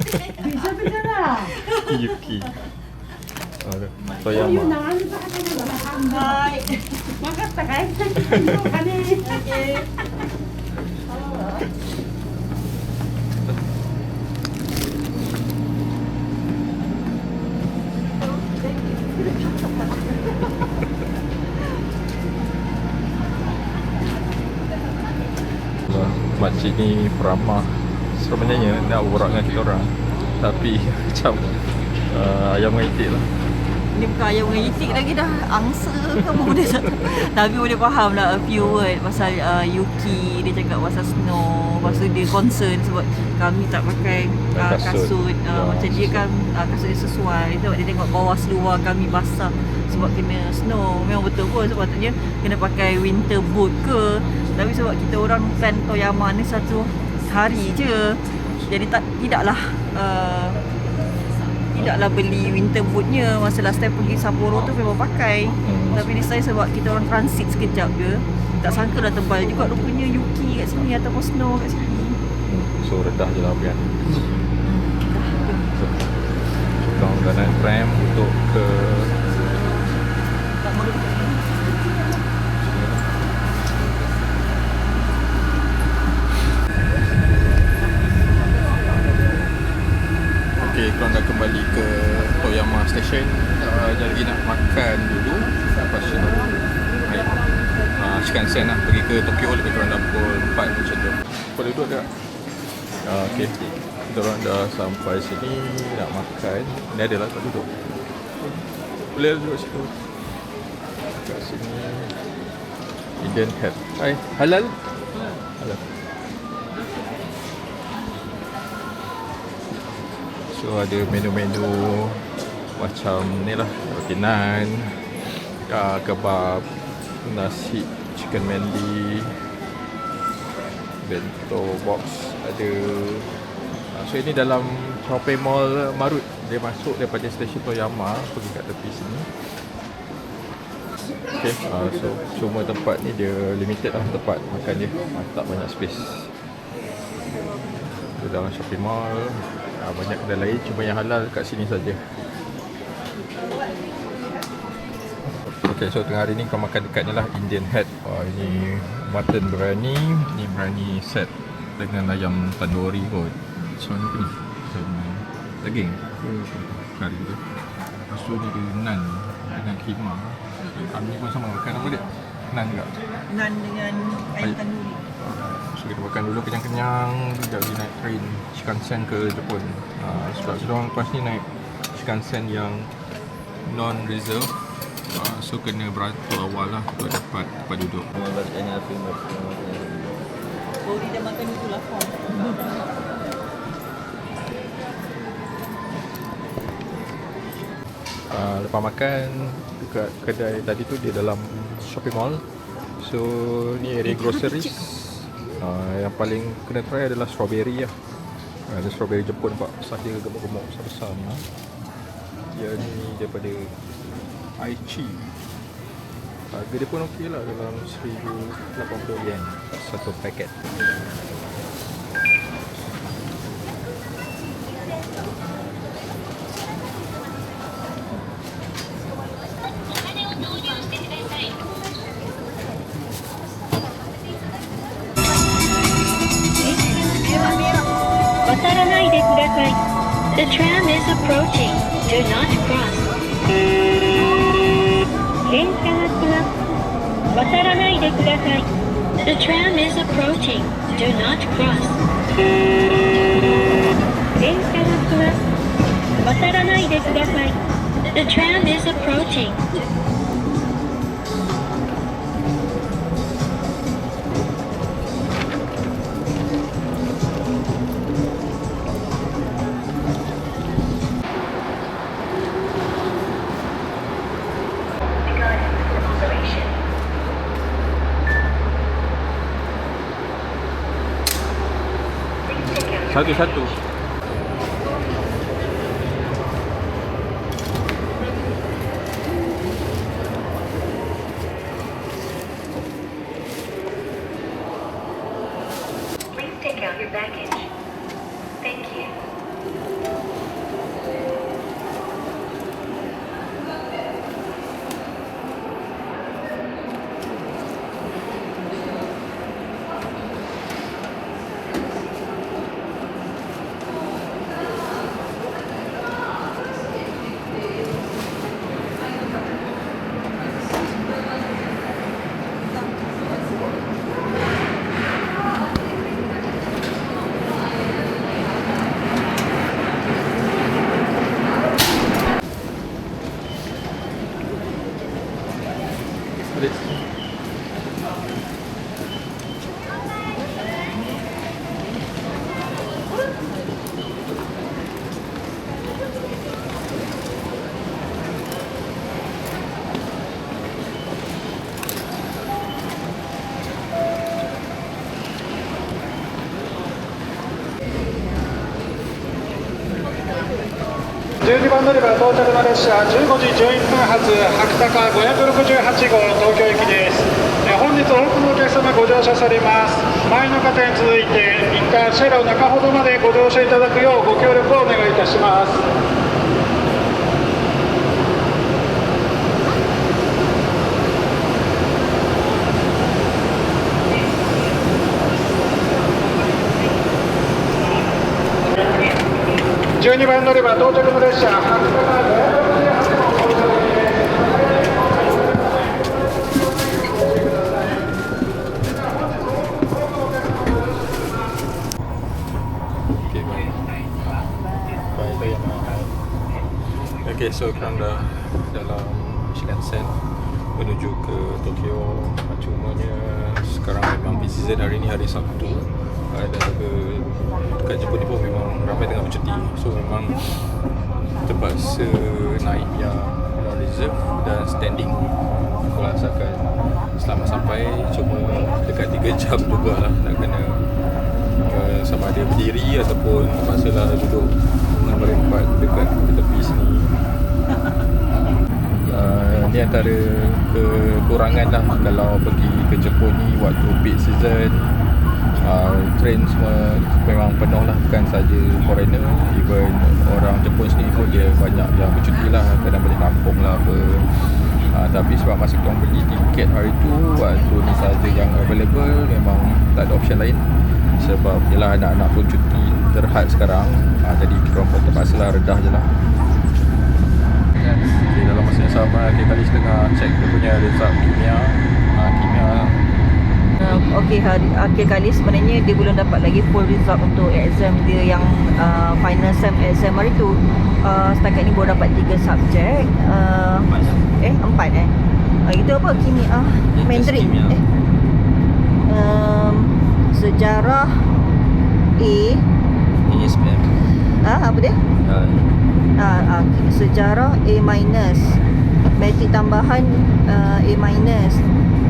Bisa bicara. Yuki. Toyama. Hai. Makan tak kai? Makan ni. Okey. Makcik ni peramah. Sebenarnya nak borak dengan kita orang, tapi macam ayam dengan itik lah. Ni bukan ayam dengan itik lagi dah. Angsa ke apa benda satu. Tapi boleh faham lah a few word pasal Yuki. Dia cakap pasal snow. Lepas tu dia concern sebab kami tak pakai kasut. Macam dia kan kasut dia sesuai. Sebab dia tengok bawah seluar kami basah sebab kena snow. Memang betul pun sepatutnya kena pakai winter boot ke. Tapi sebab kita orang plan Toyama ni satu hari je, jadi tidaklah beli winter bootnya. Masa last time pergi Sapporo tu memang pakai. Tapi ni saya sebab kita orang transit sekejap je, tak sangka dah tebal juga rupanya Yuki kat sini ataupun snow kat sini. So redah je lah kan. So kita dah naik tram untuk ke korang dah kembali ke Toyama Station. Jadi nak makan dulu, lepas tu naik Shinkansen lah pergi ke Tokyo. Lebih kurang dah pukul 4 macam tu. Boleh duduk tak? Okay, kita orang dah sampai sini nak makan. Ni adalah tak duduk. Boleh duduk situ. Kat sini Indian Hat. Hai, halal? Halal. So ada menu-menu macam ni lah, roti naan, kebab, nasi chicken mandi, bento box ada. So ini dalam shopping mall Marut. Dia masuk daripada stesen Toyama pergi kat tepi sini. Okay, so cuma tempat ni dia limited lah tempat makan dia, tak banyak space. So, dalam shopping mall banyak kedai lain, cuma yang halal kat sini saja. Okay, so tengah hari ni kau makan dekat ni lah Indian Hat. Ini mutton biryani, ni biryani set dengan ayam tandoori kot. So ni apa ni? Daging kari tu. Lepas tu ni dia nan dengan khimah. Kami pun sama makan apa dia? Nan juga. Nan dengan ayam tandoori. So kita makan dulu kenyang-kenyang, jadi naik train Shinkansen ke Jepun. Sebab kita orang lepas ni naik Shinkansen yang non-reserve. So kena beratur awal lah untuk dapat tempat duduk. Bori dah makan itu lah. Lepas makan dekat kedai tadi tu, dia dalam shopping mall. So ni area groceries. Yang paling kena try adalah strawberry lah. Ada strawberry Jepun, nampak besar dia, gemuk-gemuk besar-besar ni. Dia ni daripada Aichi. Harga dia pun okey lah, dalam 1080 yen satu paket. The tram is approaching. Do not cross. 電車が来ます。渡らないでください。The tram is approaching. Do not cross. 電車が来ます。渡らないでください。The tram is approaching. Satu-satu. Please take out your baggage. Thank you. 12番乗り場到着の列車15時11分発白鷹568号東京行きです。本日多くのお客様ご乗車されます。前の方に続いて一旦車両中ほどまでご乗車いただくようご協力をお願いいたします。12番乗り場到着の列車白鷹568号到着です。Okay, baik. Baik, saya nak. Okay, so sekarang dah dalam Shinkansen menuju ke Tokyo. Cumanya sekarang memang busy season, hari ni hari Sabtu. Dan dekat Jepun ni pun memang ramai tengah bercuti. So memang terpaksa naik yang non-reserve dan standing. Kalau asalkan selamat sampai, cuma dekat 3 jam juga lah nak kena sama ada berdiri ataupun terpaksalah duduk berempat dekat tepi sini. Ni antara kekurangan lah kalau pergi ke Jepun ni waktu peak season. Train semua memang penuh lah, bukan saja foreigner, even orang Jepun sendiri pun dia banyak yang bercuti lah, kadang balik kampung lah apa. Tapi sebab masa korang beli tiket hari tu, waktu ni saja yang available, memang tak ada option lain. Sebab yelah anak-anak pun cuti terhad sekarang, jadi korang pun terpaksa lah redah je lah. Okay, dalam masa yang sama, kali setengah check dia punya result kimia. Okey, akhir kali sebenarnya dia belum dapat lagi full result untuk exam dia yang final sem exam hari tu. Setakat ni baru dapat 3 subjek. 4 itu apa? Kimia, Mandarin. Sejarah A. SPM. Apa dia? Sejarah A minus, matrik tambahan A minus,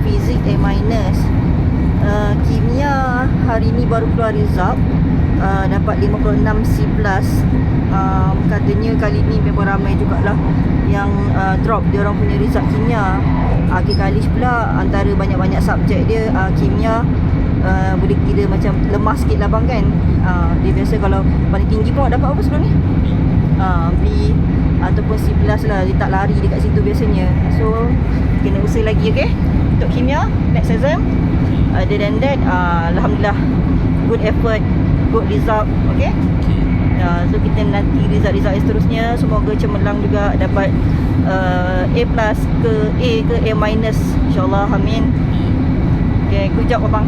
fizik A minus. Kimia hari ni baru keluar result, dapat 56 C+. Katanya kali ni memang ramai jugalah yang drop dia orang punya result kimia. Akhir kali pula antara banyak-banyak subjek dia, kimia boleh kira macam lemah sikit lah bang kan. Dia biasa kalau paling tinggi pun dapat apa sebelum ni? B ataupun C+ lah, dia tak lari dekat situ biasanya. So kena usaha lagi, okay, untuk kimia next exam. Other than that, alhamdulillah, good effort, good result, okay. So kita nanti result-result seterusnya semoga cemerlang juga, dapat A+ ke A ke A minus, insyaAllah, amin. Okay, good job abang.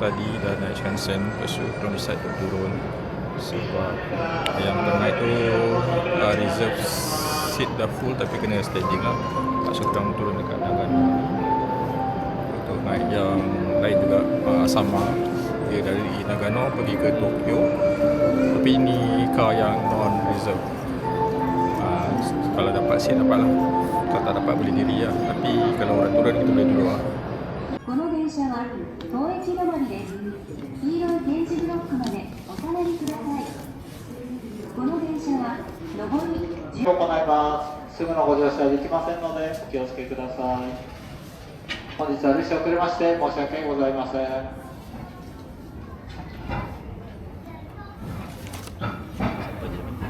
Tadi dah naik Shinkansen, lepas tu kita decide untuk turun sebab yang naik tu reserve seat dah full tapi kena standing lah. So kita turun dekat Nagano untuk naik yang lain juga, sama dia dari Nagano pergi ke Tokyo, tapi ini car yang non-reserve. Kalau dapat seat dapat lah, kalau tak dapat boleh diri lah, tapi kalau orang turun kita boleh duduk lah. この電車は当駅止まりです。黄色い点字ブロックまでお下がりください。この電車は上り行います。すぐのご乗車できませんのでお気をつけください。本日は列車遅れまして申し訳ございません。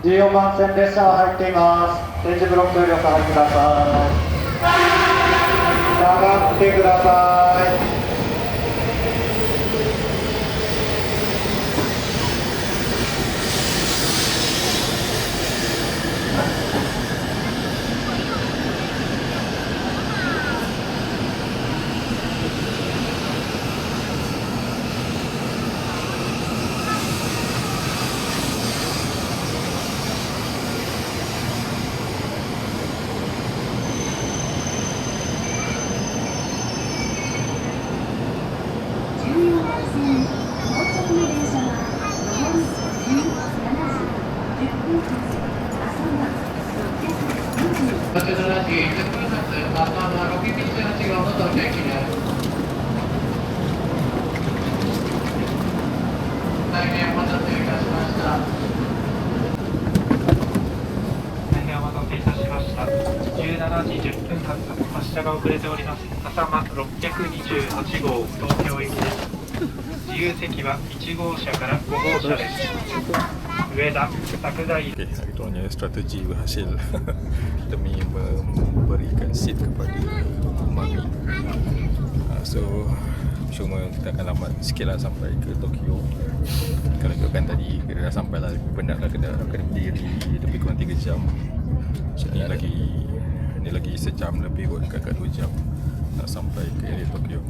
14番線列車は入っています。点字ブロックよりお下がりください。下がってください。発車が遅れております。笠間628号東京行きです。自由席は1号車から5号車です。上田、桜台。Okay, akhirnya strategi berhasil demi memberikan seat kepada Mami. So cuma kita akan lambat sikit lah sampai ke Tokyo. Kalau ikutkan tadi kita dah sampai lah, lebih penat lah, kena berdiri lebih kurang 3 jam. So ni lagi sejam lebih kot, dekat 2 jam nak sampai ke Tokyo.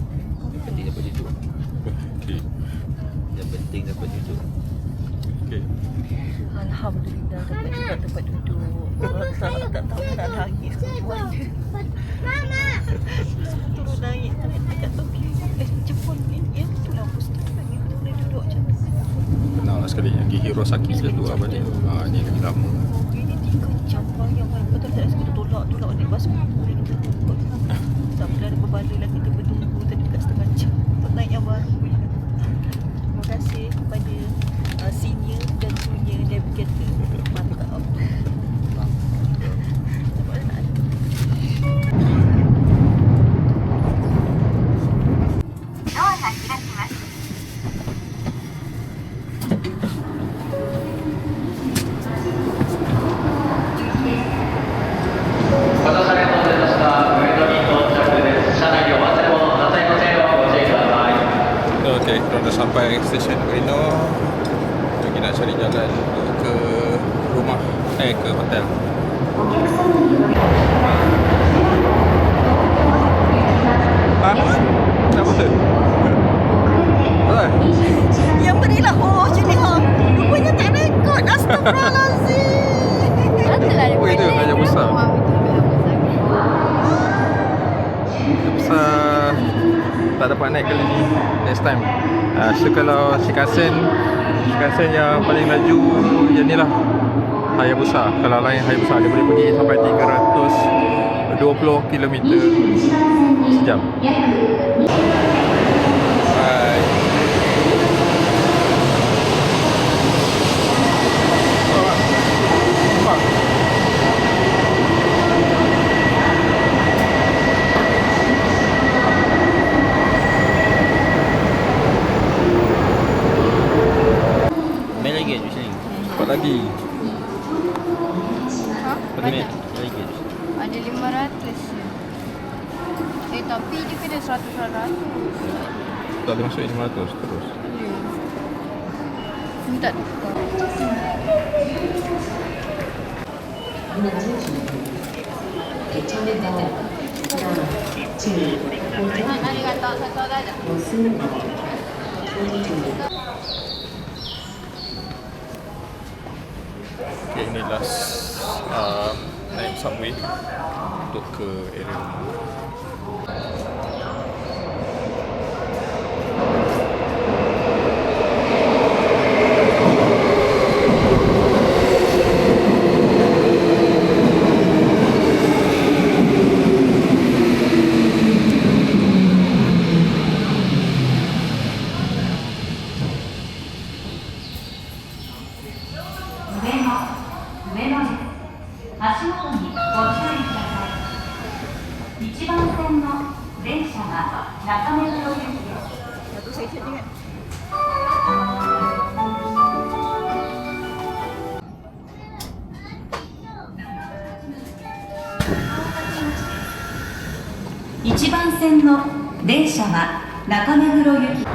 Yang penting dapat duduk. Okay. Yang penting dapat duduk. Okay. Alhamdulillah dapat juga tempat duduk. Orang tak tahu nak nangis ke mana. Turun naik dekat Tokyo. Jepun ni ya betul lah mesti nangis boleh duduk macam tu. Kenal lah sekali yang pergi Hirosaki je tu apa dia. Ni lagi lama. Ini 3 jam bayang betul tak kita tolak naik bas boleh kita tunggu. Sampai ada berbalik lagi kita bertunggu tadi dekat setengah jam untuk naik yang baru. Terima kasih kepada senior dan junior navigator. Mantap. Okay, kita dah sampai stesen Ueno. Lagi nak cari jalan ke rumah, ke hotel. Kenapa tu? Apa? Yang berilah sini ha. Rupanya tak rekod. Astagfirullahalazim. Oh itu Raja Besar. Besar tak dapat naik kali ni. Next time. So kalau Shinkansen yang paling laju yang ni lah, Hayabusa. Kalau lain Hayabusa dia boleh pergi sampai 320 km sejam. Bye. Main lagi kat sini. Cepat lagi. Ha? Main lagi. Ada 500 je. Tapi dia kena 100-100. Tak ada masuk 500 terus. Ya. Minta tukar. Arigatou, satu aja. Okay, ini last naik subway untuk ke area rumah. Satu stesen je kan.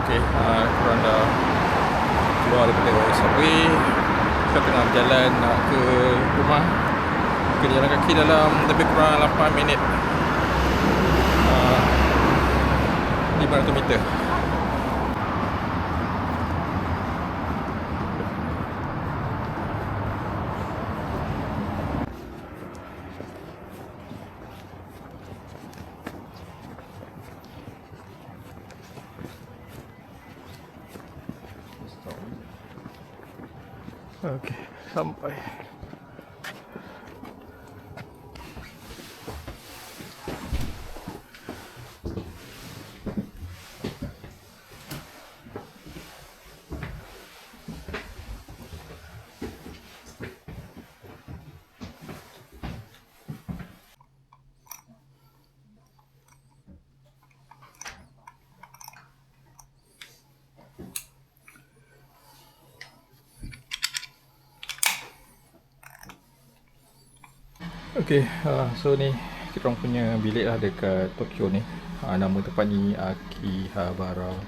Okay, korang dah keluar daripada subway. Kita tengah berjalan nak ke rumah. Kita jalan kaki dalam lebih kurang 8 minit, 500 meter. Okay, sampai. Okay, so ni kita orang punya bilik lah dekat Tokyo ni. Nama tempat ni Akihabara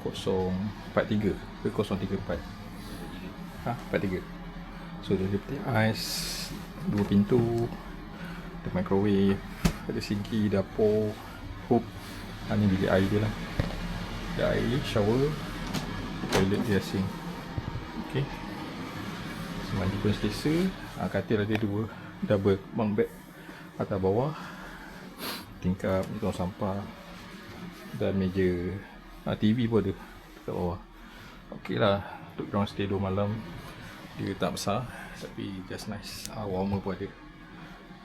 043 ke 034. 43. So dia putih ais, 2 pintu, ada microwave, ada sinki, dapur, hoop. Ni bilik air dia lah. Ada air, shower, toilet dia, sink. Okay, mandi pun selesa. Katil ada 2 double bunk bed atas bawah, tingkap, tong sampah dan meja. TV pun ada dekat bawah. Ok lah, untuk korang stay 2 malam. Dia tak besar tapi just nice. Warmer pun ada,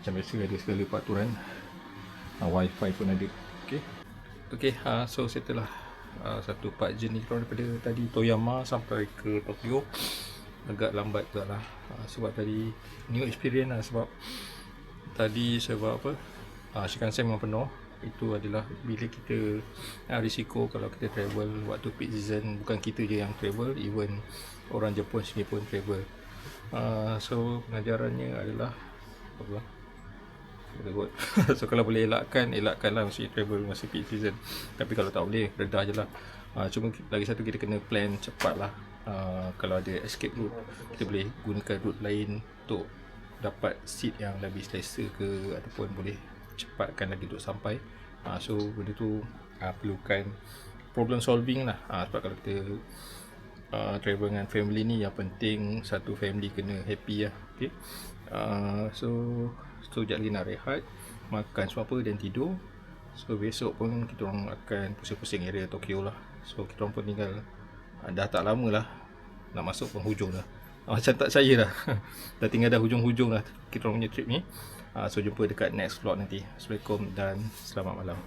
macam biasa ada segala peraturan. Wifi pun ada. Ok, so setelah satu part journey korang daripada tadi Toyama sampai ke Tokyo. Agak lambat juga lah, sebab tadi new experience lah. Sebab tadi sebab apa, Shinkansen memang penuh. Itu adalah bila kita risiko kalau kita travel waktu peak season. Bukan kita je yang travel, even orang Jepun sini pun travel. So pengajarannya adalah apa? So kalau boleh elakkanlah mesti travel masa peak season. Tapi kalau tak boleh, redah je lah. Cuma lagi satu, kita kena plan cepat lah. Kalau ada escape route, kita boleh gunakan route lain untuk dapat seat yang lebih selesa ke, ataupun boleh cepatkan lagi untuk sampai. So benda tu perlukan problem solving lah. Sebab kalau kita travel dengan family ni, yang penting satu family kena happy lah. Okay. So sekejap lagi nak rehat, makan semua apa dan tidur. So besok pun kita orang akan pusing-pusing area Tokyo lah. So kita orang pun tinggal dah tak lama lah nak masuk penghujung lah. Macam tak percaya lah. Dah tinggal dah hujung-hujung lah kita orang punya trip ni. So jumpa dekat next vlog nanti. Assalamualaikum dan selamat malam.